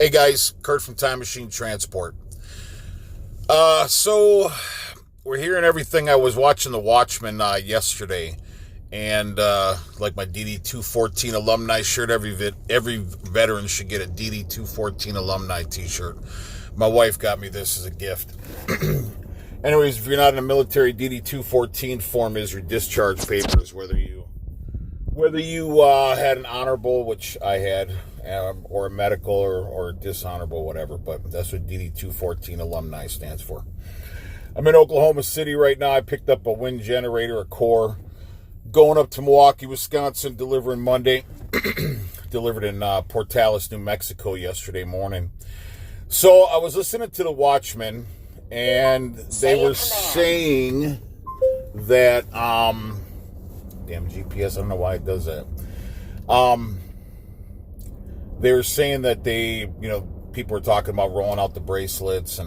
Hey guys, Kurt from Time Machine Transport. So we're hearing everything. I was watching The Watchmen yesterday, and like my DD214 alumni shirt. Every veteran should get a DD214 alumni T-shirt. My wife got me this as a gift. Anyways, if you're not in a military, DD214 form is your discharge papers, whether you had an honorable, which I had, or a medical or dishonorable, whatever, but that's what DD214 alumni stands for. I'm in Oklahoma City right now. I picked up a wind generator, a core, going up to Milwaukee, Wisconsin, delivering Monday. Delivered in Portales, New Mexico yesterday morning. So I was listening to The Watchmen, and they were saying that, damn GPS, I don't know why it does that. They were saying that people were talking about rolling out the bracelets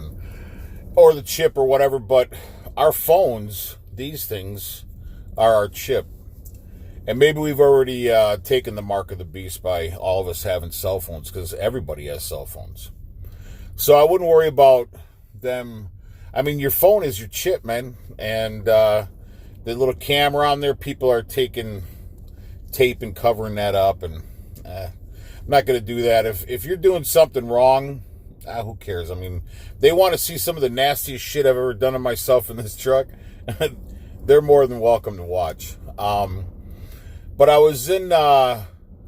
or the chip or whatever, but our phones, these things, are our chip. And maybe we've already taken the mark of the beast by all of us having cell phones, because everybody has cell phones. So I wouldn't worry about them. I mean, your phone is your chip, man. And the little camera on there, people are taking tape and covering that up. And I'm not going to do that. If you're doing something wrong, who cares? I mean, they want to see some of the nastiest shit I've ever done to myself in this truck. They're more than welcome to watch. But I was in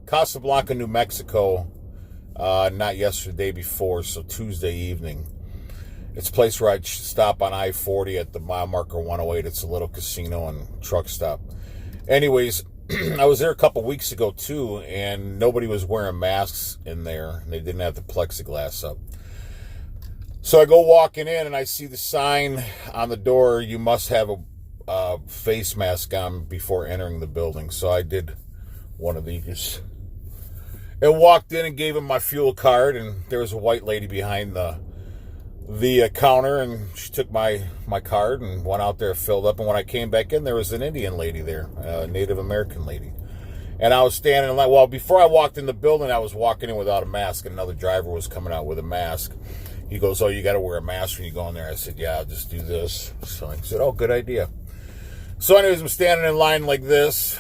Casablanca, New Mexico, not yesterday, before, so Tuesday evening. It's a place where I stop on I-40 at the mile marker 108. It's a little casino and truck stop. Anyways, I was there a couple weeks ago too, and nobody was wearing masks in there. They didn't have the plexiglass up. So I go walking in, and I see the sign on the door, you must have a face mask on before entering the building. So I did one of these and walked in and gave him my fuel card, and there was a white lady behind the counter, and she took my card and went out there, filled up. And when I came back in, there was an Indian lady there, a Native American lady. And I was standing in line. Well, before I walked in the building, I was walking in without a mask, and another driver was coming out with a mask. He goes, "Oh, you got to wear a mask when you go in there." I said, "Yeah, I'll just do this." So I said, "Oh, good idea." So anyways, I'm standing in line like this,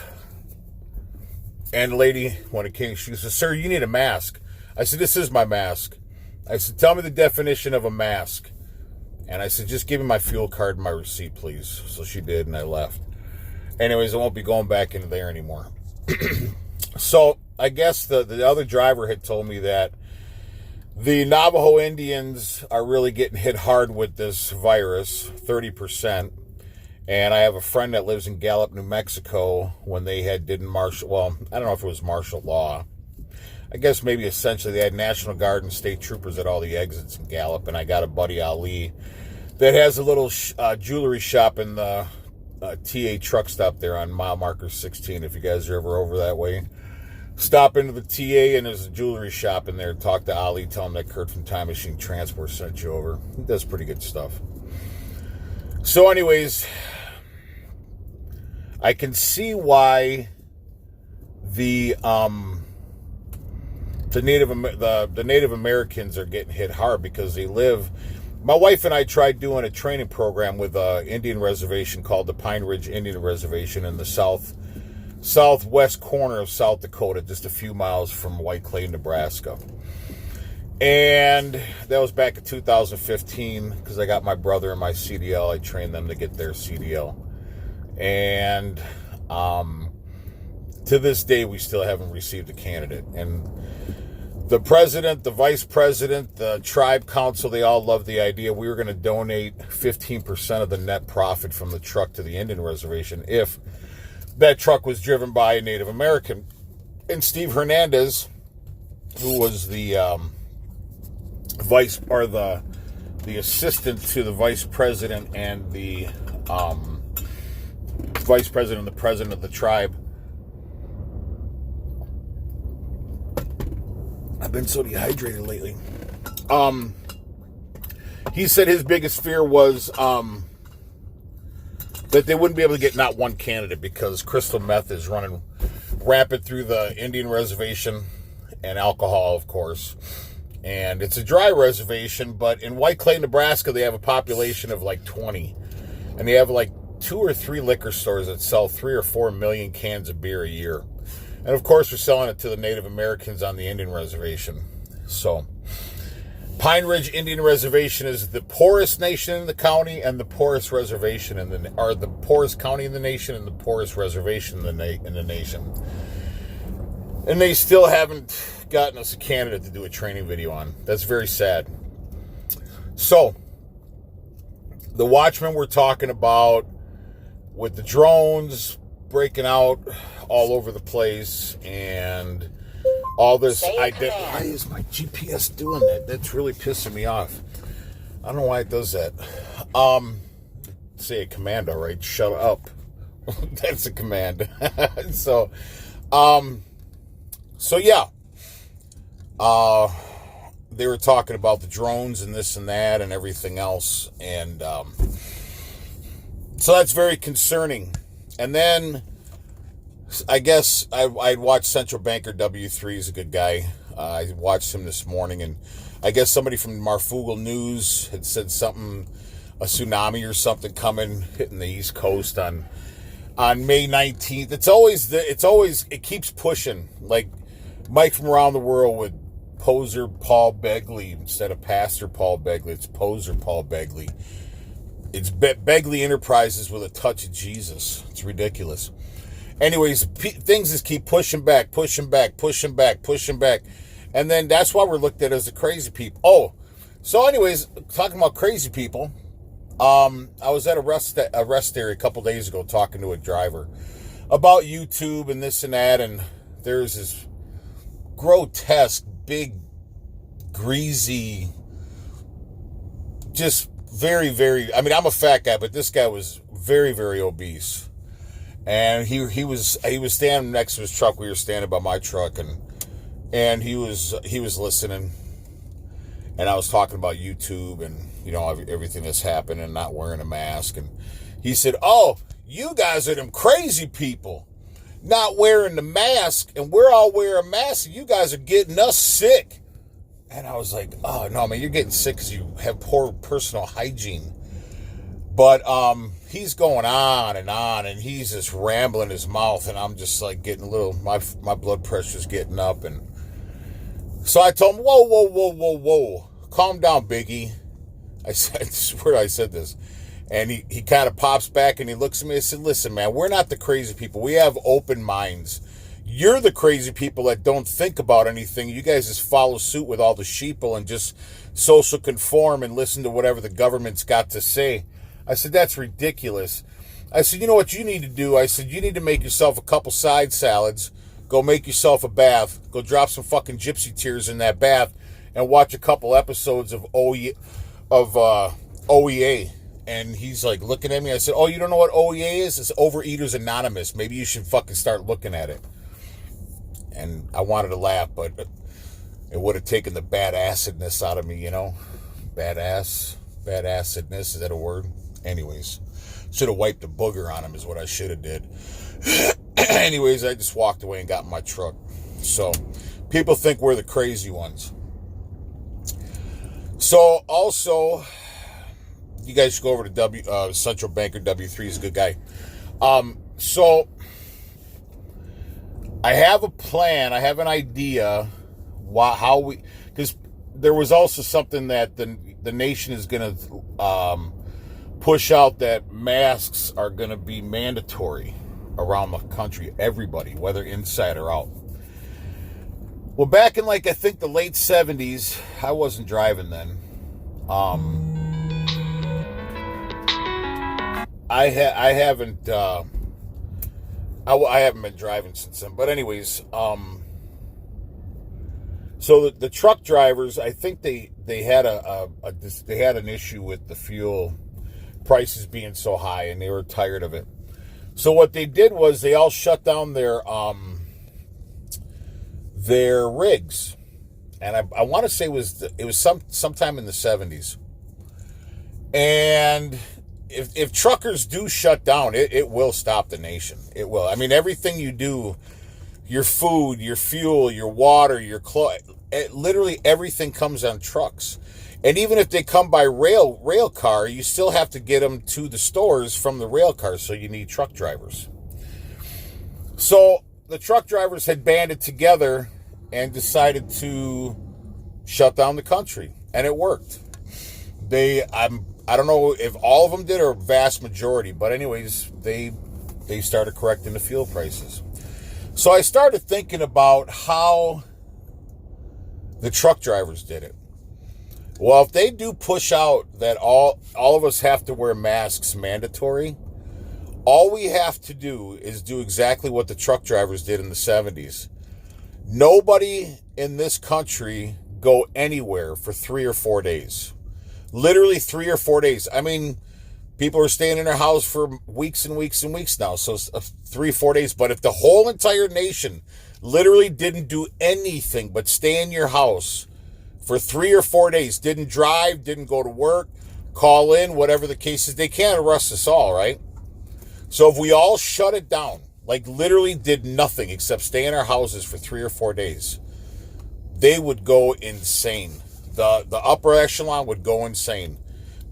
and the lady, when it came, she said, "Sir, you need a mask." I said, "This is my mask." I said, "Tell me the definition of a mask." And I said, "Just give me my fuel card and my receipt, please." So she did, and I left. Anyways, I won't be going back into there anymore. So I guess the other driver had told me that the Navajo Indians are really getting hit hard with this virus, 30%. And I have a friend that lives in Gallup, New Mexico, when they did martial, well, I don't know if it was martial law. I guess maybe essentially they had National Guard and state troopers at all the exits in Gallup. And I got a buddy, Ali, that has a little jewelry shop in the TA truck stop there on mile marker 16. If you guys are ever over that way, stop into the TA, and there's a jewelry shop in there. Talk to Ali, tell him that Kurt from Time Machine Transport sent you over. He does pretty good stuff. So anyways, I can see why the Native Americans are getting hit hard, because they live. My wife and I tried doing a training program with an Indian reservation called the Pine Ridge Indian Reservation in the southwest corner of South Dakota, just a few miles from White Clay, Nebraska. And that was back in 2015, because I got my brother and my CDL. I trained them to get their CDL. And to this day, we still haven't received a candidate. And the president, the vice president, the tribe council, they all love the idea. We were going to donate 15% of the net profit from the truck to the Indian reservation if that truck was driven by a Native American. And Steve Hernandez, who was the the assistant to the vice president and the vice president and the president of the tribe. I've been so dehydrated lately. He said his biggest fear was that they wouldn't be able to get not one candidate, because crystal meth is running rampant through the Indian reservation, and alcohol, of course. And it's a dry reservation, but in White Clay, Nebraska, they have a population of like 20. And they have like 2 or 3 liquor stores that sell 3 or 4 million cans of beer a year. And of course, we're selling it to the Native Americans on the Indian Reservation. So, Pine Ridge Indian Reservation is the poorest nation in the county and the poorest reservation the poorest county in the nation and the poorest reservation in the nation. And they still haven't gotten us a candidate to do a training video on. That's very sad. So, the Watchmen we're talking about with the drones breaking out all over the place and all this. Why is my GPS doing that? That's really pissing me off. I don't know why it does that. Say a command, all right? Shut up. That's a command. So yeah. They were talking about the drones and this and that and everything else. And so that's very concerning. And then I guess I'd watched Central Banker W3. He's a good guy. I watched him this morning, and I guess somebody from Marfugal News had said something, a tsunami or something coming, hitting the East Coast on May 19th. It keeps pushing. Like Mike from Around the World with Poser Paul Begley instead of Pastor Paul Begley. It's Poser Paul Begley. It's Begley Enterprises with a touch of Jesus. It's ridiculous. Anyways, things just keep pushing back. And then that's why we're looked at as the crazy people. Oh, so anyways, talking about crazy people, I was at a rest area a couple days ago talking to a driver about YouTube and this and that, and there's this grotesque, big, greasy, just very, very, I mean, I'm a fat guy, but this guy was very, very obese. And he was standing next to his truck. We were standing by my truck, and he was listening. And I was talking about YouTube and, you know, everything that's happened and not wearing a mask. And he said, "Oh, you guys are them crazy people, not wearing the mask, and we're all wearing masks. And you guys are getting us sick." And I was like, "Oh no, man, you're getting sick because you have poor personal hygiene." But he's going on, and he's just rambling his mouth, and I'm just like getting a little, my blood pressure's getting up, and so I told him, whoa, calm down, Biggie. I swear I said this, and he kind of pops back and he looks at me. I said, "Listen, man, we're not the crazy people. We have open minds. You're the crazy people that don't think about anything. You guys just follow suit with all the sheeple and just social conform and listen to whatever the government's got to say." I said, "That's ridiculous." I said, "You know what you need to do?" I said, "You need to make yourself a couple side salads, go make yourself a bath, go drop some fucking gypsy tears in that bath, and watch a couple episodes of OEA. And he's like looking at me. I said, "Oh, you don't know what OEA is? It's Overeaters Anonymous. Maybe you should fucking start looking at it." And I wanted to laugh, but it would have taken the bad acidness out of me, you know? Bad acidness, is that a word? Anyways, should have wiped the booger on him is what I should have did. Anyways, I just walked away and got in my truck. So, people think we're the crazy ones. So, also, you guys should go over to Central Banker W3. He's a good guy. So, I have a plan. I have an idea because there was also something that the nation is going to push out, that masks are going to be mandatory around the country, everybody, whether inside or out. Well, back in I think the late 70s, I wasn't driving then. I haven't been driving since then. But anyways, so the truck drivers, I think they had they had an issue with the fuel prices being so high, and they were tired of it. So what they did was they all shut down their rigs, and I want to say it was sometime in the 70s. And if truckers do shut down, it will stop the nation. It will. I mean, everything you do, your food, your fuel, your water, your clothes, literally everything comes on trucks. And even if they come by rail car, you still have to get them to the stores from the rail car, so you need truck drivers. So the truck drivers had banded together and decided to shut down the country, and it worked. I don't know if all of them did or a vast majority, but anyways, they started correcting the fuel prices. So I started thinking about how the truck drivers did it. Well, if they do push out that all of us have to wear masks mandatory, all we have to do is do exactly what the truck drivers did in the 70s. Nobody in this country go anywhere for 3 or 4 days. Literally 3 or 4 days. I mean, people are staying in their house for weeks and weeks and weeks now. So 3, 4 days. But if the whole entire nation literally didn't do anything but stay in your house for 3 or 4 days, didn't drive, didn't go to work, call in, whatever the case is, they can't arrest us all, right? So if we all shut it down, like literally did nothing except stay in our houses for 3 or 4 days, they would go insane. The upper echelon would go insane.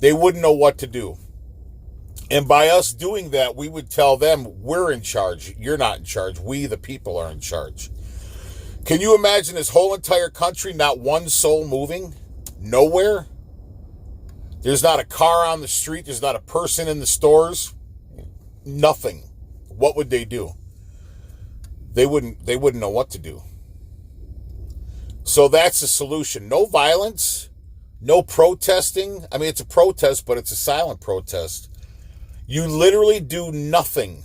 They wouldn't know what to do. And by us doing that, we would tell them, we're in charge. You're not in charge. We, the people, are in charge. Can you imagine this whole entire country, not one soul moving? Nowhere? There's not a car on the street. There's not a person in the stores. Nothing. What would they do? They wouldn't know what to do. So that's the solution. No violence, no protesting. I mean, it's a protest, but it's a silent protest. You literally do nothing.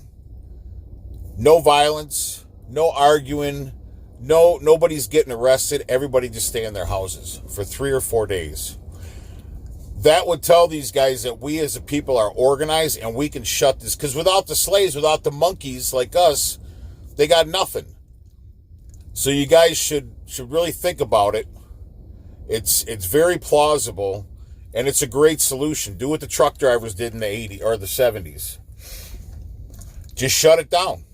No violence, no arguing, nobody's getting arrested. Everybody just stay in their houses for 3 or 4 days. That would tell these guys that we as a people are organized and we can shut this. Because without the slaves, without the monkeys like us, they got nothing. So you guys should really think about it. It's very plausible, and it's a great solution. Do what the truck drivers did in the 80s or the 70s. Just shut it down.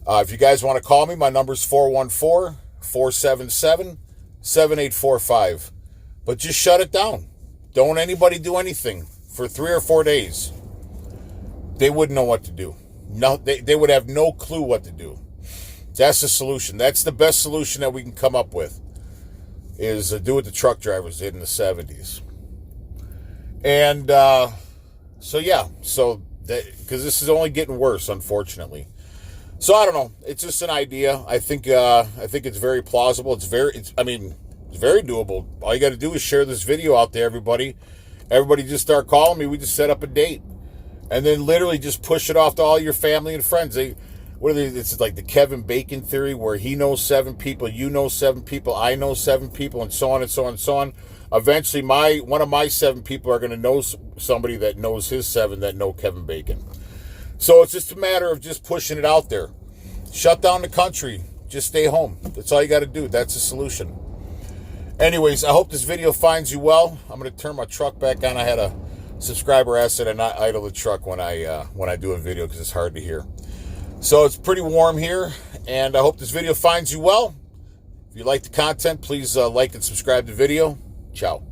If you guys want to call me, my number's 414-477-7845. But just shut it down. Don't anybody do anything for 3 or 4 days. They wouldn't know what to do. No, they would have no clue what to do. That's the solution. That's the best solution that we can come up with, is do what the truck drivers did in the 70s. And because this is only getting worse, unfortunately. So I don't know. It's just an idea. I think it's very plausible. It's very doable. All you got to do is share this video out there, everybody. Everybody just start calling me. We just set up a date, and then literally just push it off to all your family and friends. It's like the Kevin Bacon theory, where he knows 7 people, you know 7 people, I know 7 people, and so on and so on and so on. Eventually, one of my 7 people are going to know somebody that knows his 7 that know Kevin Bacon. So it's just a matter of just pushing it out there. Shut down the country. Just stay home. That's all you got to do. That's the solution. Anyways, I hope this video finds you well. I'm going to turn my truck back on. I had a subscriber ask that I not idle the truck when I do a video because it's hard to hear. So it's pretty warm here, and I hope this video finds you well. If you like the content, please like and subscribe to the video. Ciao.